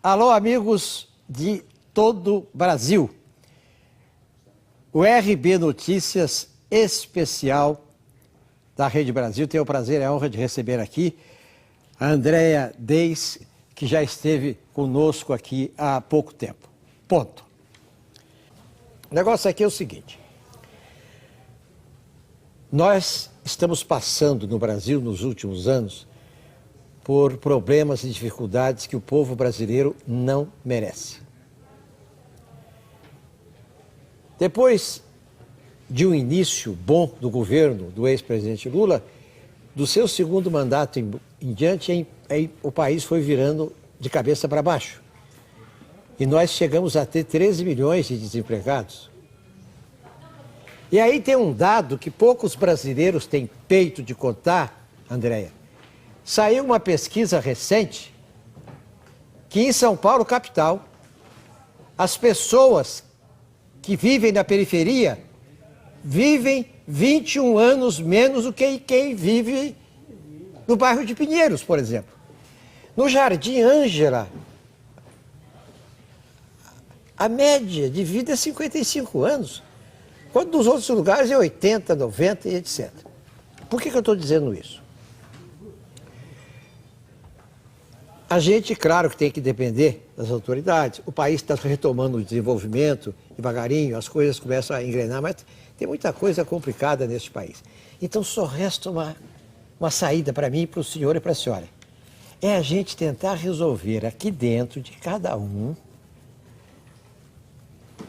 Alô, amigos de todo o Brasil. O RB Notícias especial da Rede Brasil. Tenho o prazer e a honra de receber aqui a Andréa Deis, que já esteve conosco aqui há pouco tempo. Ponto. O negócio aqui é o seguinte. Nós estamos passando no Brasil, nos últimos anos, por problemas e dificuldades que o povo brasileiro não merece. Depois de um início bom do governo do ex-presidente Lula, do seu segundo mandato em diante, o país foi virando de cabeça para baixo. E nós chegamos a ter 13 milhões de desempregados. E aí tem um dado que poucos brasileiros têm peito de contar, Andréa. Saiu uma pesquisa recente que em São Paulo, capital, as pessoas que vivem na periferia vivem 21 anos menos do que quem vive no bairro de Pinheiros, por exemplo. No Jardim Ângela, a média de vida é 55 anos, quando nos outros lugares é 80, 90 e etc. Por que eu estou dizendo isso? A gente, claro, que tem que depender das autoridades. O país está retomando o desenvolvimento, devagarinho, as coisas começam a engrenar, mas tem muita coisa complicada neste país. Então só resta uma saída para mim, para o senhor e para a senhora. É a gente tentar resolver aqui dentro de cada um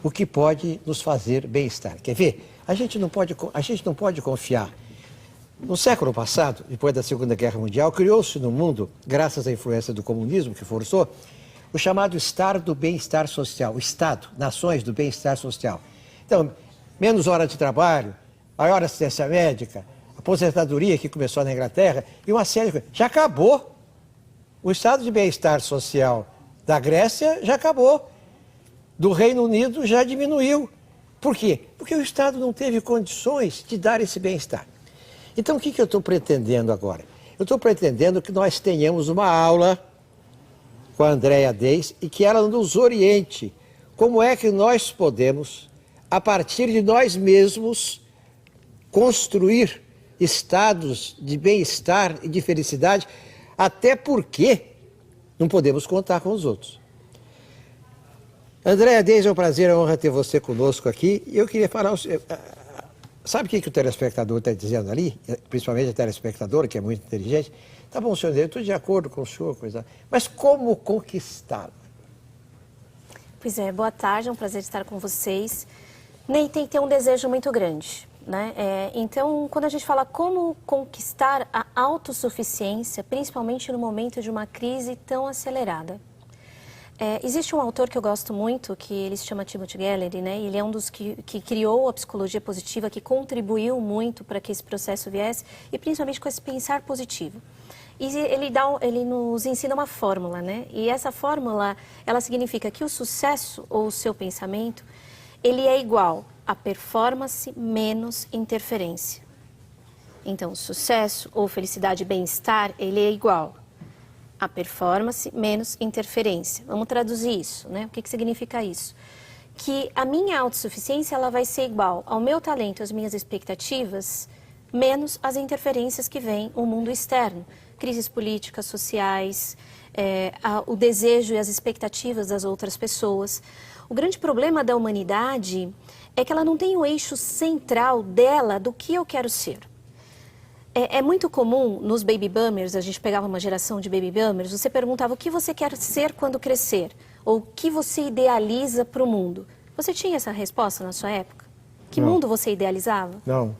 o que pode nos fazer bem-estar. Quer ver? A gente não pode confiar. No século passado, depois da Segunda Guerra Mundial, criou-se no mundo, graças à influência do comunismo que forçou, o chamado Estado do Bem-Estar Social, o Estado, Nações do Bem-Estar Social. Então, menos horas de trabalho, maior assistência médica, aposentadoria que começou na Inglaterra e uma série de coisas. Já acabou. O Estado de Bem-Estar Social da Grécia já acabou. Do Reino Unido já diminuiu. Por quê? Porque o Estado não teve condições de dar esse bem-estar. Então, o que eu estou pretendendo agora? Eu estou pretendendo que nós tenhamos uma aula com a Andréa Deis e que ela nos oriente como é que nós podemos, a partir de nós mesmos, construir estados de bem-estar e de felicidade, até porque não podemos contar com os outros. Andréa Deis, é um prazer, é uma honra ter você conosco aqui. E eu queria falar... Sabe o que o telespectador está dizendo ali? Principalmente a telespectadora, que é muito inteligente. Tá bom, senhor, eu estou de acordo com o senhor, mas como conquistá-la? Pois é, boa tarde, é um prazer estar com vocês. Ney tem que ter um desejo muito grande, né? Então, quando a gente fala como conquistar a autossuficiência, principalmente no momento de uma crise tão acelerada, existe um autor que eu gosto muito, que ele se chama Timothy Geller, né? Ele é um dos que criou a psicologia positiva, que contribuiu muito para que esse processo viesse, e principalmente com esse pensar positivo. E ele nos ensina uma fórmula, né? E essa fórmula, ela significa que o sucesso, ou o seu pensamento, ele é igual a performance menos interferência. Então, sucesso ou felicidade e bem-estar, ele é igual a performance menos interferência. Vamos traduzir isso, né? O que significa isso? Que a minha autossuficiência, ela vai ser igual ao meu talento, às minhas expectativas, menos as interferências que vêm do mundo externo. Crises políticas, sociais, o desejo e as expectativas das outras pessoas. O grande problema da humanidade é que ela não tem o eixo central dela do que eu quero ser. É muito comum nos baby boomers, a gente pegava uma geração de baby boomers, você perguntava o que você quer ser quando crescer, ou o que você idealiza para o mundo. Você tinha essa resposta na sua época? Que Não. Mundo você idealizava? Não.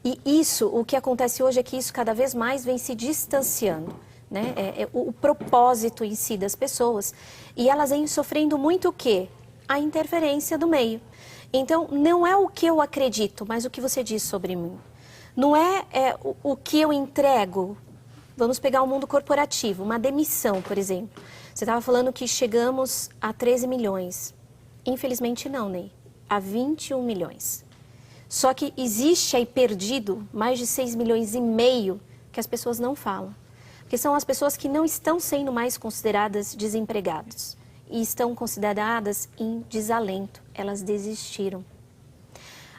E isso, o que acontece hoje é que isso cada vez mais vem se distanciando, né? O propósito em si das pessoas, e elas vêm sofrendo muito o quê? A interferência do meio. Então, não é o que eu acredito, mas o que você diz sobre mim. Não é o que eu entrego. Vamos pegar o mundo corporativo, uma demissão, por exemplo. Você estava falando que chegamos a 13 milhões. Infelizmente não, Ney. A 21 milhões. Só que existe aí perdido mais de 6 milhões e meio que as pessoas não falam. Porque são as pessoas que não estão sendo mais consideradas desempregados e estão consideradas em desalento, elas desistiram.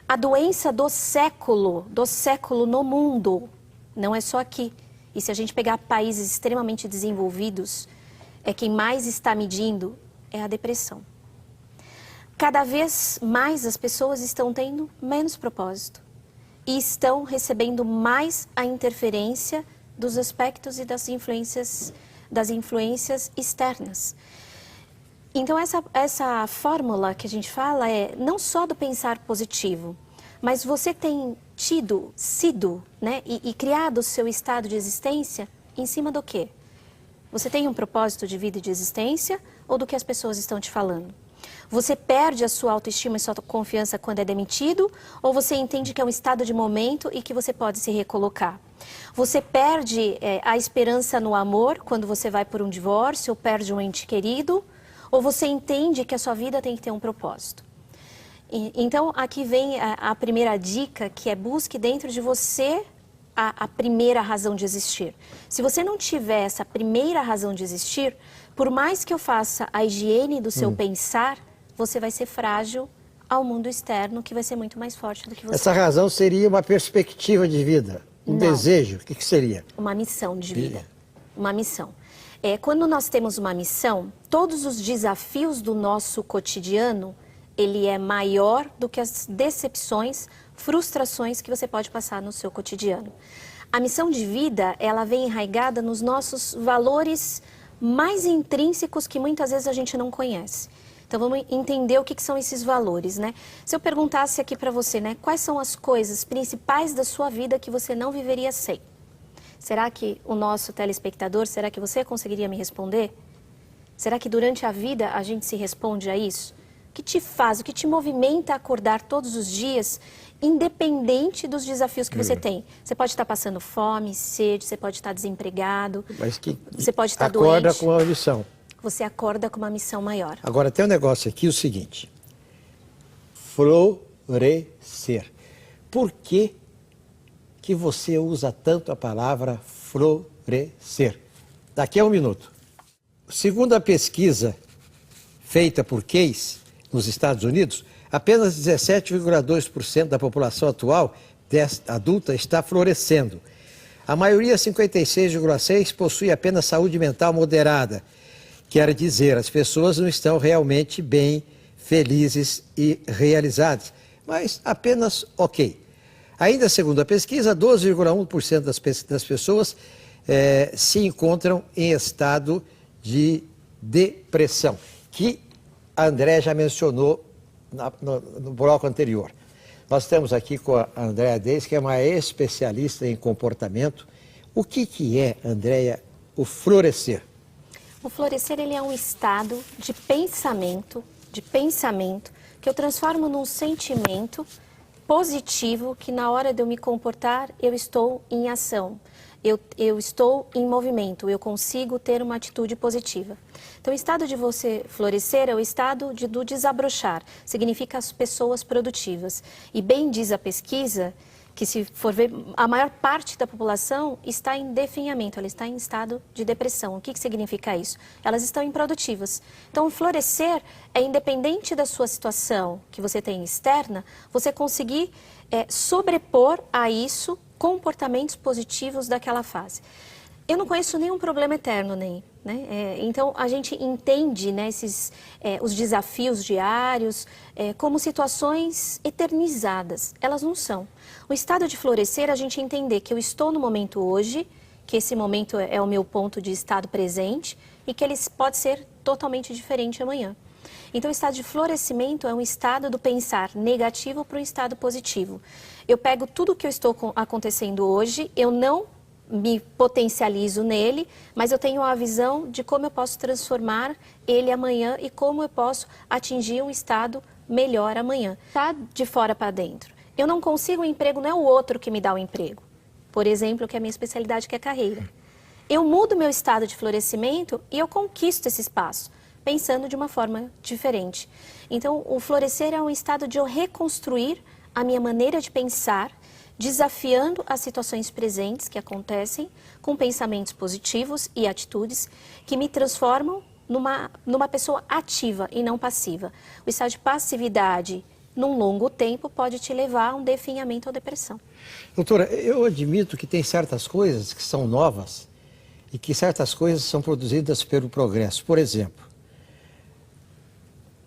A doença do século no mundo, não é só aqui. E se a gente pegar países extremamente desenvolvidos, quem mais está medindo é a depressão. Cada vez mais as pessoas estão tendo menos propósito e estão recebendo mais a interferência dos aspectos e das influências externas. Então, essa fórmula que a gente fala é não só do pensar positivo, mas você tem sido, né, e criado o seu estado de existência em cima do quê? Você tem um propósito de vida e de existência ou do que as pessoas estão te falando? Você perde a sua autoestima e sua confiança quando é demitido ou você entende que é um estado de momento e que você pode se recolocar? Você perde a esperança no amor quando você vai por um divórcio ou perde um ente querido? Ou você entende que a sua vida tem que ter um propósito? Então, aqui vem a primeira dica, que é busque dentro de você a primeira razão de existir. Se você não tiver essa primeira razão de existir, por mais que eu faça a higiene do seu pensar, você vai ser frágil ao mundo externo, que vai ser muito mais forte do que você. Essa razão seria uma perspectiva de vida, um desejo. O que seria? Uma missão de vida. Uma missão. Quando nós temos uma missão, todos os desafios do nosso cotidiano, ele é maior do que as decepções, frustrações que você pode passar no seu cotidiano. A missão de vida, ela vem enraizada nos nossos valores mais intrínsecos que muitas vezes a gente não conhece. Então vamos entender o que são esses valores, né? Se eu perguntasse aqui para você, né, quais são as coisas principais da sua vida que você não viveria sem? Será que o nosso telespectador, será que você conseguiria me responder? Será que durante a vida a gente se responde a isso? O que te faz, o que te movimenta a acordar todos os dias, independente dos desafios que você tem? Você pode estar passando fome, sede, você pode estar desempregado, mas que você pode estar acorda doente. Com uma missão. Você acorda com uma missão maior. Agora, tem um negócio aqui, o seguinte. Florescer. Por que você usa tanto a palavra florescer? Daqui a um minuto. Segundo a pesquisa feita por Case, nos Estados Unidos, apenas 17,2% da população atual adulta está florescendo. A maioria, 56,6%, possui apenas saúde mental moderada. Quer dizer, as pessoas não estão realmente bem, felizes e realizadas, mas apenas ok. Ainda segundo a pesquisa, 12,1% das pessoas se encontram em estado de depressão, que a Andréa já mencionou no bloco anterior. Nós estamos aqui com a Andréa Deis, que é uma especialista em comportamento. O que é, Andréa, o florescer? O florescer, ele é um estado de pensamento que eu transformo num sentimento positivo, que na hora de eu me comportar, eu estou em ação, eu estou em movimento, eu consigo ter uma atitude positiva. Então, o estado de você florescer é o estado do desabrochar, significa as pessoas produtivas. E bem diz a pesquisa que, se for ver, a maior parte da população está em definhamento, ela está em estado de depressão. O que significa isso? Elas estão improdutivas. Então, o florescer é independente da sua situação que você tem externa, você conseguir sobrepor a isso comportamentos positivos daquela fase. Eu não conheço nenhum problema eterno, né? Então, a gente entende, né, os desafios diários como situações eternizadas. Elas não são. O estado de florescer, a gente entender que eu estou no momento hoje, que esse momento é o meu ponto de estado presente e que ele pode ser totalmente diferente amanhã. Então, o estado de florescimento é um estado do pensar negativo para um estado positivo. Eu pego tudo que eu estou acontecendo hoje, eu não me potencializo nele, mas eu tenho a visão de como eu posso transformar ele amanhã e como eu posso atingir um estado melhor amanhã. Tá de fora para dentro. Eu não consigo um emprego, não é o outro que me dá o emprego. Por exemplo, que é a minha especialidade, que é carreira. Eu mudo meu estado de florescimento e eu conquisto esse espaço, pensando de uma forma diferente. Então, o florescer é um estado de eu reconstruir a minha maneira de pensar, desafiando as situações presentes que acontecem com pensamentos positivos e atitudes que me transformam numa pessoa ativa e não passiva. O estado de passividade, num longo tempo, pode te levar a um definhamento ou depressão. Doutora, eu admito que tem certas coisas que são novas e que certas coisas são produzidas pelo progresso. Por exemplo,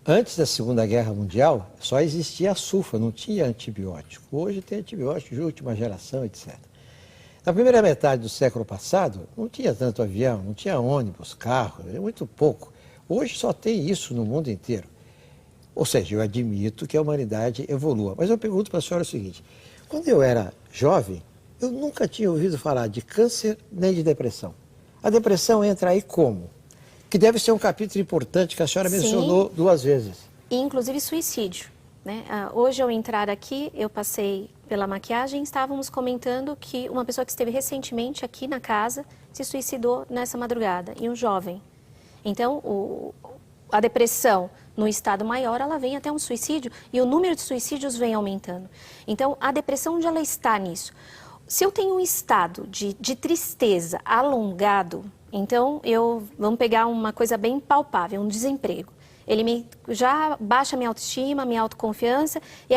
antes da Segunda Guerra Mundial, só existia a sulfa, não tinha antibiótico. Hoje tem antibiótico de última geração, etc. Na primeira metade do século passado, não tinha tanto avião, não tinha ônibus, carro, muito pouco. Hoje só tem isso no mundo inteiro. Ou seja, eu admito que a humanidade evolua. Mas eu pergunto para a senhora o seguinte, quando eu era jovem, eu nunca tinha ouvido falar de câncer nem de depressão. A depressão entra aí como? Que deve ser um capítulo importante que a senhora mencionou 2 vezes. E, inclusive, suicídio. Né? Hoje, ao entrar aqui, eu passei pela maquiagem, estávamos comentando que uma pessoa que esteve recentemente aqui na casa se suicidou nessa madrugada, e um jovem. Então, a depressão no estado maior, ela vem até um suicídio, e o número de suicídios vem aumentando. Então, a depressão, onde ela está nisso? Se eu tenho um estado de tristeza alongado, então, vamos pegar uma coisa bem palpável, um desemprego. Ele já baixa minha autoestima, minha autoconfiança, e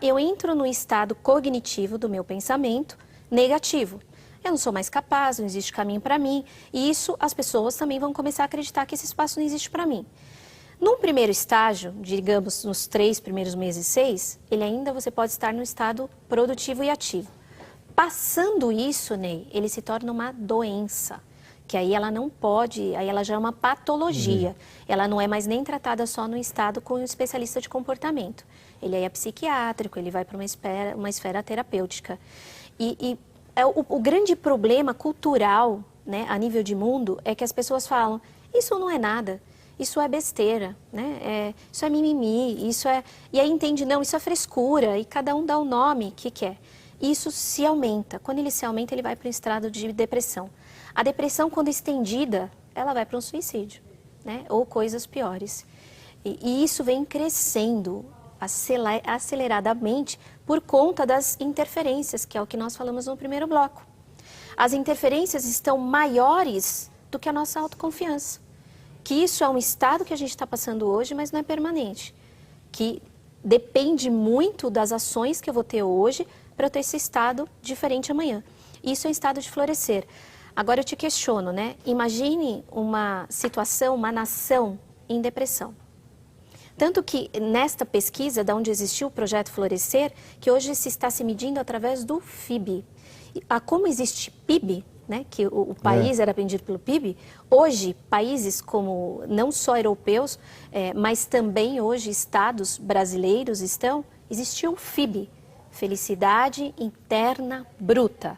eu entro no estado cognitivo do meu pensamento negativo. Eu não sou mais capaz, não existe caminho para mim, e isso as pessoas também vão começar a acreditar que esse espaço não existe para mim. Num primeiro estágio, digamos nos 3 primeiros meses, 6, você pode estar no estado produtivo e ativo. Passando isso, Ney, ele se torna uma doença. Que aí ela não pode, aí ela já é uma patologia. Ela não é mais nem tratada só no estado com um especialista de comportamento. Ele é psiquiátrico, ele vai para uma esfera terapêutica. O grande problema cultural, né, a nível de mundo, é que as pessoas falam, isso não é nada, isso é besteira, né? Isso é mimimi, isso é... E aí entende, não, isso é frescura, e cada um dá o nome que quer. Isso se aumenta. Quando ele se aumenta, ele vai para um estado de depressão. A depressão, quando estendida, ela vai para um suicídio, né? Ou coisas piores. E isso vem crescendo aceleradamente por conta das interferências, que é o que nós falamos no primeiro bloco. As interferências estão maiores do que a nossa autoconfiança. Que isso é um estado que a gente está passando hoje, mas não é permanente. Que depende muito das ações que eu vou ter hoje para eu ter esse estado diferente amanhã. Isso é um estado de florescer. Agora eu te questiono, né? Imagine uma situação, uma nação em depressão. Tanto que nesta pesquisa, da onde existiu o projeto Florescer, que hoje se está se medindo através do FIB. Como existe PIB, né? Que o país era medido pelo PIB, hoje países como, não só europeus, mas também hoje estados brasileiros existiu o FIB, Felicidade Interna Bruta.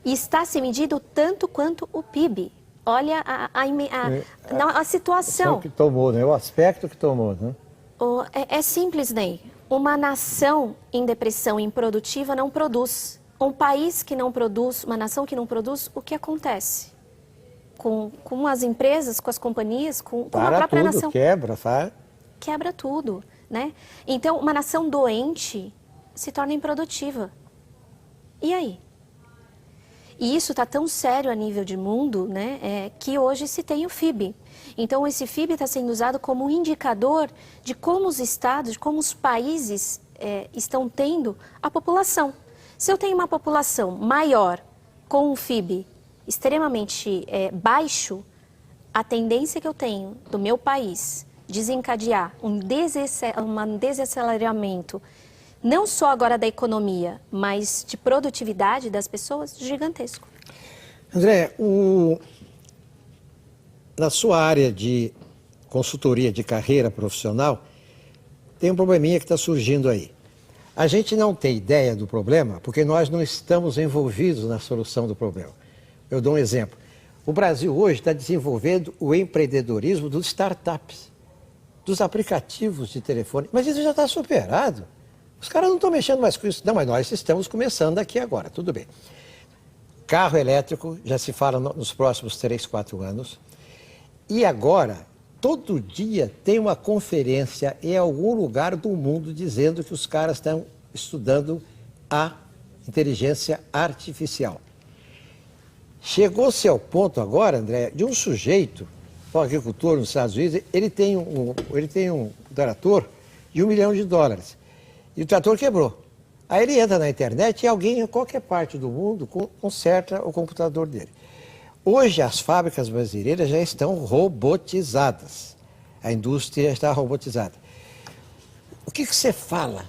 E está se medindo tanto quanto o PIB. Olha a situação. Que tomou, né? O aspecto que tomou, né? É simples, Ney. Uma nação em depressão improdutiva não produz. Um país que não produz, uma nação que não produz, o que acontece? Com as empresas, com as companhias, com a própria nação. Quebra, sabe? Quebra tudo, né? Então, uma nação doente se torna improdutiva. E aí? E isso está tão sério a nível de mundo, né, que hoje se tem o FIB. Então, esse FIB está sendo usado como um indicador de como os estados, de como os países estão tendo a população. Se eu tenho uma população maior com um FIB extremamente baixo, a tendência que eu tenho do meu país desencadear um desaceleramento, não só agora da economia, mas de produtividade das pessoas, gigantesco. André, na sua área de consultoria de carreira profissional, tem um probleminha que está surgindo aí. A gente não tem ideia do problema porque nós não estamos envolvidos na solução do problema. Eu dou um exemplo. O Brasil hoje está desenvolvendo o empreendedorismo dos startups, dos aplicativos de telefone, mas isso já está superado. Os caras não estão mexendo mais com isso. Não, mas nós estamos começando aqui agora, tudo bem. Carro elétrico, já se fala nos próximos 3, 4 anos. E agora, todo dia tem uma conferência em algum lugar do mundo dizendo que os caras estão estudando a inteligência artificial. Chegou-se ao ponto agora, André, de um sujeito, um agricultor nos Estados Unidos, ele tem um trator de $1 milhão. E o trator quebrou. Aí ele entra na internet e alguém em qualquer parte do mundo conserta o computador dele. Hoje as fábricas brasileiras já estão robotizadas. A indústria está robotizada. O que você fala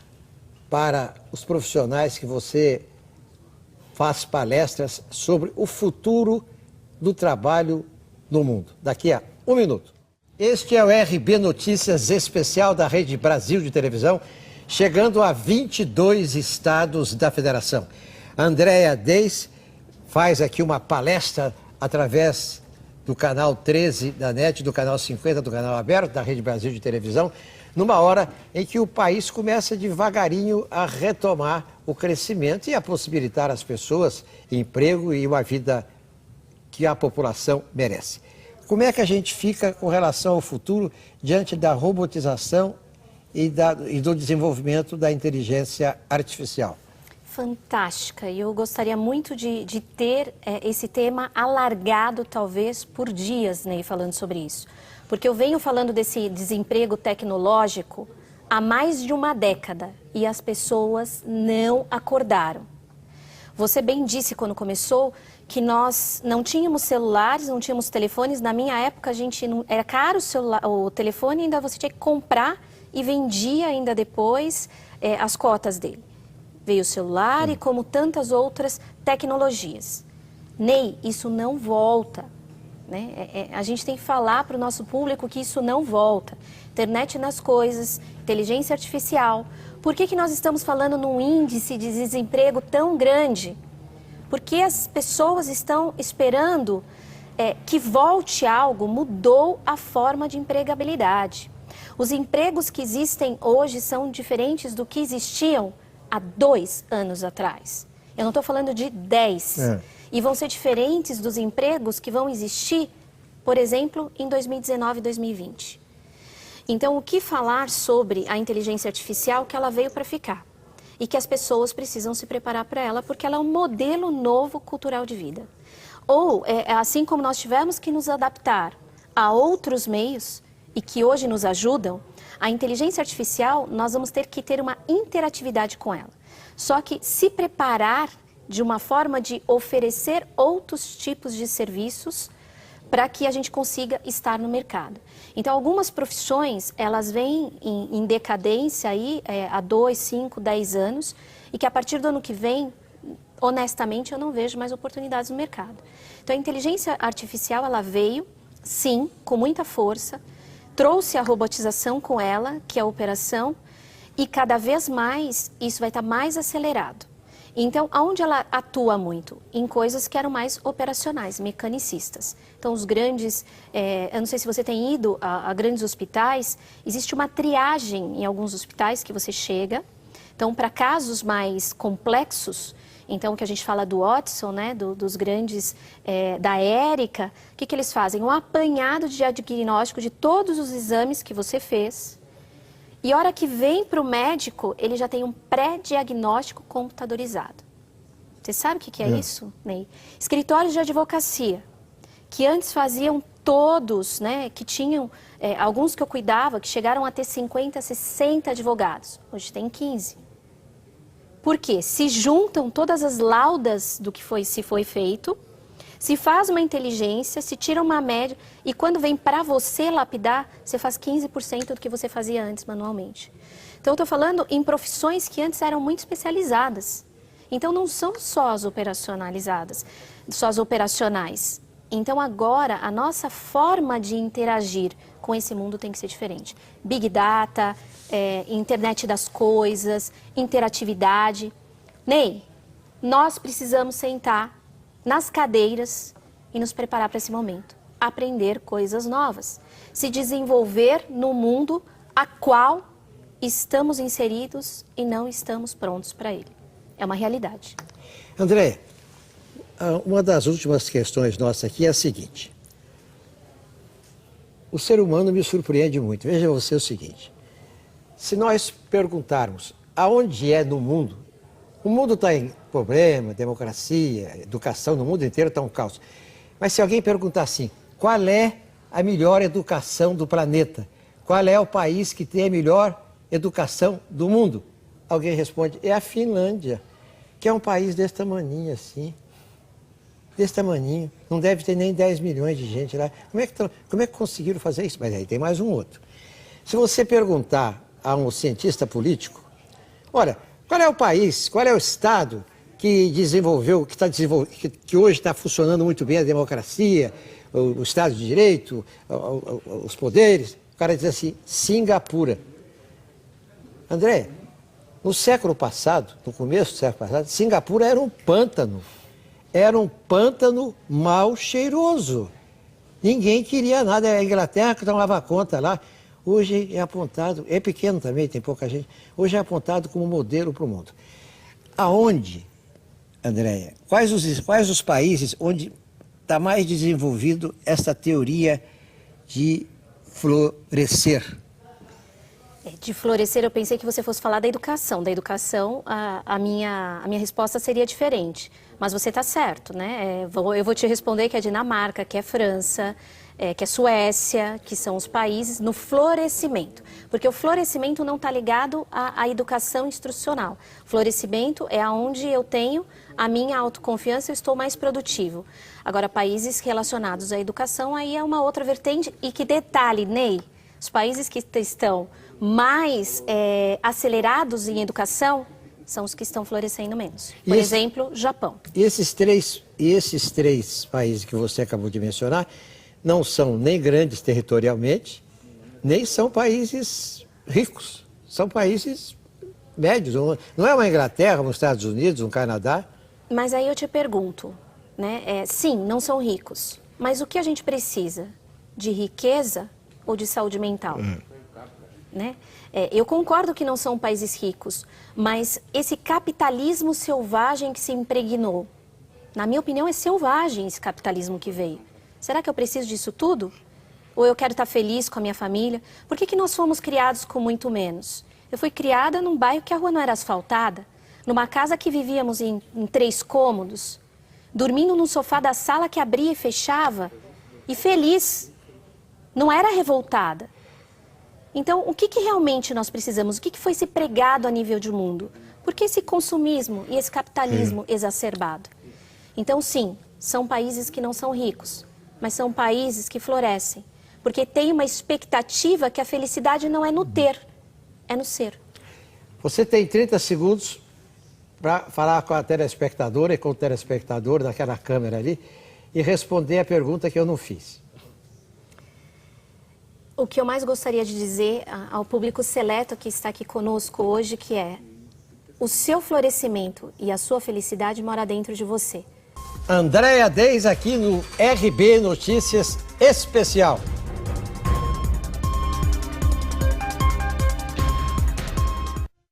para os profissionais que você faz palestras sobre o futuro do trabalho no mundo? Daqui a 1 minuto. Este é o RB Notícias especial da Rede Brasil de televisão, chegando a 22 estados da federação. Andréa Deis faz aqui uma palestra através do canal 13 da NET, do canal 50 do canal aberto, da Rede Brasil de televisão, numa hora em que o país começa devagarinho a retomar o crescimento e a possibilitar às pessoas emprego e uma vida que a população merece. Como é que a gente fica com relação ao futuro diante da robotização e do desenvolvimento da inteligência artificial? Fantástica. E eu gostaria muito de ter esse tema alargado, talvez, por dias, Ney, falando sobre isso. Porque eu venho falando desse desemprego tecnológico há mais de uma década e as pessoas não acordaram. Você bem disse quando começou que nós não tínhamos celulares, não tínhamos telefones. Na minha época, era caro o telefone, ainda você tinha que comprar e vendia ainda depois as cotas dele. Veio o celular e como tantas outras tecnologias. Ney, isso não volta. Né? A gente tem que falar para o nosso público que isso não volta. Internet nas coisas, inteligência artificial. Por que nós estamos falando num índice de desemprego tão grande? Porque as pessoas estão esperando que volte algo, mudou a forma de empregabilidade. Os empregos que existem hoje são diferentes do que existiam há 2 anos atrás. Eu não estou falando de 10. E vão ser diferentes dos empregos que vão existir, por exemplo, em 2019 e 2020. Então, o que falar sobre a inteligência artificial que ela veio para ficar? E que as pessoas precisam se preparar para ela, porque ela é um modelo novo cultural de vida. Ou, assim como nós tivemos que nos adaptar a outros meios, e que hoje nos ajudam, a inteligência artificial, nós vamos ter que ter uma interatividade com ela. Só que se preparar de uma forma de oferecer outros tipos de serviços para que a gente consiga estar no mercado. Então, algumas profissões, elas vêm em decadência aí, há 2, 5, 10 anos, e que a partir do ano que vem, honestamente, eu não vejo mais oportunidades no mercado. Então, a inteligência artificial, ela veio, sim, com muita força, trouxe a robotização com ela, que é a operação, e cada vez mais isso vai estar mais acelerado. Então, aonde ela atua muito? Em coisas que eram mais operacionais, mecanicistas. Então, os grandes, eu não sei se você tem ido a grandes hospitais, existe uma triagem em alguns hospitais que você chega. Então, para casos mais complexos, então, que a gente fala do Watson, né, dos grandes, da Érica, o que eles fazem? Um apanhado de diagnóstico de todos os exames que você fez. E a hora que vem para o médico, ele já tem um pré-diagnóstico computadorizado. Você sabe o que é isso, Ney? Escritórios de advocacia, que antes faziam todos, né, que tinham, alguns que eu cuidava, que chegaram a ter 50, 60 advogados. Hoje tem 15. Por quê? Se juntam todas as laudas do que se foi feito, se faz uma inteligência, se tira uma média, e quando vem para você lapidar, você faz 15% do que você fazia antes manualmente. Então, eu estou falando em profissões que antes eram muito especializadas. Então, não são só as operacionalizadas, só as operacionais. Então, agora, a nossa forma de interagir com esse mundo tem que ser diferente. Big Data, internet das coisas, interatividade. Ney, nós precisamos sentar nas cadeiras e nos preparar para esse momento. Aprender coisas novas. Se desenvolver no mundo a qual estamos inseridos e não estamos prontos para ele. É uma realidade. André, uma das últimas questões nossas aqui é a seguinte. O ser humano me surpreende muito. Veja você o seguinte. Se nós perguntarmos aonde é no mundo O mundo está em problema, democracia, educação, no mundo inteiro está um caos. Mas se alguém perguntar assim, qual é a melhor educação do planeta? Qual é o país que tem a melhor educação do mundo? Alguém responde, é a Finlândia, que é um país desse tamaninho assim. Desse tamaninho. Não deve ter nem 10 milhões de gente lá. Como é que conseguiram fazer isso? Mas aí tem mais um outro. Se você perguntar a um cientista político, olha, qual é o país, qual é o estado que desenvolveu, que hoje está funcionando muito bem a democracia, o Estado de Direito, os poderes? O cara diz assim, Singapura. André, no século passado, no começo do século passado, Singapura era um pântano. Era um pântano mal cheiroso. Ninguém queria nada. A Inglaterra que tomava conta lá. Hoje é apontado, é pequeno também, tem pouca gente, hoje é apontado como modelo para o mundo. Aonde, Andréia, quais os países onde está mais desenvolvido essa teoria de florescer? De florescer, eu pensei que você fosse falar da educação. Da educação, a minha resposta seria diferente. Mas você está certo, né? Eu vou te responder que é Dinamarca, que é França, que é Suécia, que são os países no florescimento. Porque o florescimento não está ligado à educação institucional. Florescimento é onde eu tenho a minha autoconfiança e estou mais produtivo. Agora, países relacionados à educação, aí é uma outra vertente. E que detalhe, Ney, os países que estão mais acelerados em educação são os que estão florescendo menos. Por exemplo, Japão. E esses três países que você acabou de mencionar não são nem grandes territorialmente, nem são países ricos. São países médios. Não é uma Inglaterra, uns Estados Unidos, um Canadá. Mas aí eu te pergunto, né? Sim, não são ricos. Mas o que a gente precisa? De riqueza ou de saúde mental? Né? Eu concordo que não são países ricos, mas esse capitalismo selvagem que se impregnou, na minha opinião, é selvagem esse capitalismo que veio. Será que eu preciso disso tudo? Ou eu quero estar feliz com a minha família? Por que nós fomos criados com muito menos? Eu fui criada num bairro que a rua não era asfaltada, numa casa que vivíamos em 3 cômodos, dormindo num sofá da sala que abria e fechava, e feliz, não era revoltada. Então, o que realmente nós precisamos? O que foi se pregado a nível de mundo? Por que esse consumismo e esse capitalismo exacerbado? Então, sim, são países que não são ricos, mas são países que florescem. Porque tem uma expectativa que a felicidade não é no ter, é no ser. Você tem 30 segundos para falar com a telespectadora e com o telespectador naquela câmera ali e responder a pergunta que eu não fiz. O que eu mais gostaria de dizer ao público seleto que está aqui conosco hoje, que é o seu florescimento e a sua felicidade mora dentro de você. Andréia Deis aqui no RB Notícias Especial.